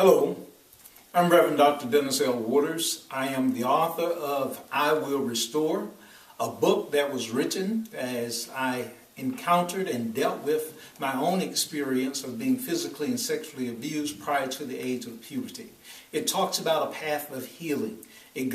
Hello, I'm Reverend Dr. Dennis L. Waters. I am the author of I Will Restore, a book that was written as I encountered and dealt with my own experience of being physically and sexually abused prior to the age of puberty. It talks about a path of healing. It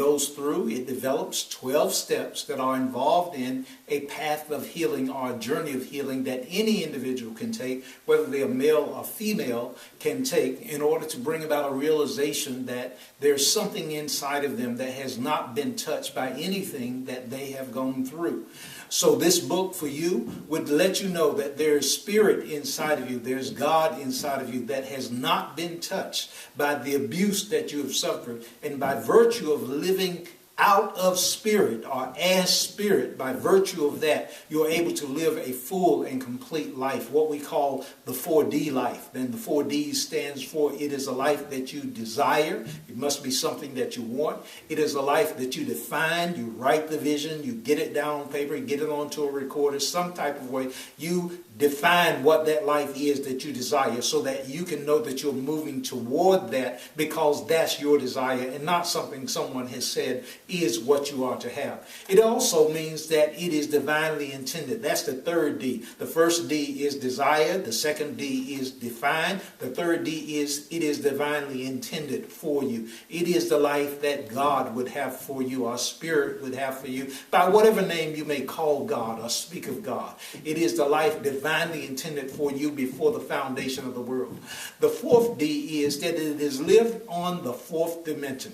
develops 12 steps that are involved in a path of healing or a journey of healing that any individual can take, whether they're male or female, can take in order to bring about a realization that there's something inside of them that has not been touched by anything that they have gone through. So this book for you would let you know that there's spirit inside of you, there's God inside of you that has not been touched by the abuse that you have suffered, and by virtue of living out of spirit or as spirit, by virtue of that, you're able to live a full and complete life, what we call the 4D life. Then the 4D stands for it is a life that you desire. It must be something that you want. It is a life that you define. You write the vision. You get it down on paper. You get it onto a recorder, some type of way. You define what that life is that you desire so that you can know that you're moving toward that because that's your desire and not something someone has said is what you are to have. It also means that it is divinely intended. That's the third D. The first D is desire. The second D is define. The third D is it is divinely intended for you. It is the life that God would have for you, or spirit would have for you, by whatever name you may call God or speak of God. It is the life divinely intended for you before the foundation of the world. The fourth D is that it is lived on the fourth dimension.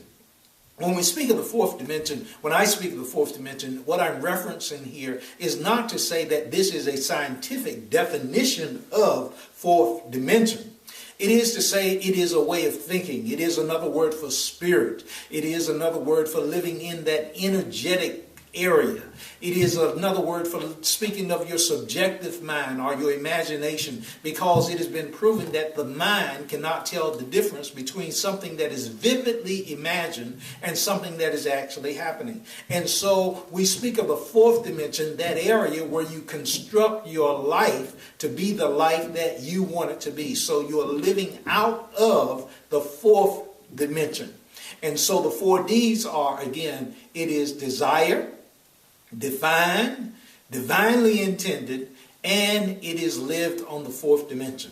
When we speak of the fourth dimension, when I speak of the fourth dimension, what I'm referencing here is not to say that this is a scientific definition of fourth dimension. It is to say it is a way of thinking. It is another word for spirit. It is another word for living in that energetic area. It is another word for speaking of your subjective mind or your imagination, because it has been proven that the mind cannot tell the difference between something that is vividly imagined and something that is actually happening. And so we speak of the fourth dimension, that area where you construct your life to be the life that you want it to be. So you're living out of the fourth dimension. And so the 4 Ds are, again, it is desire, defined, divinely intended, and it is lived on the fourth dimension.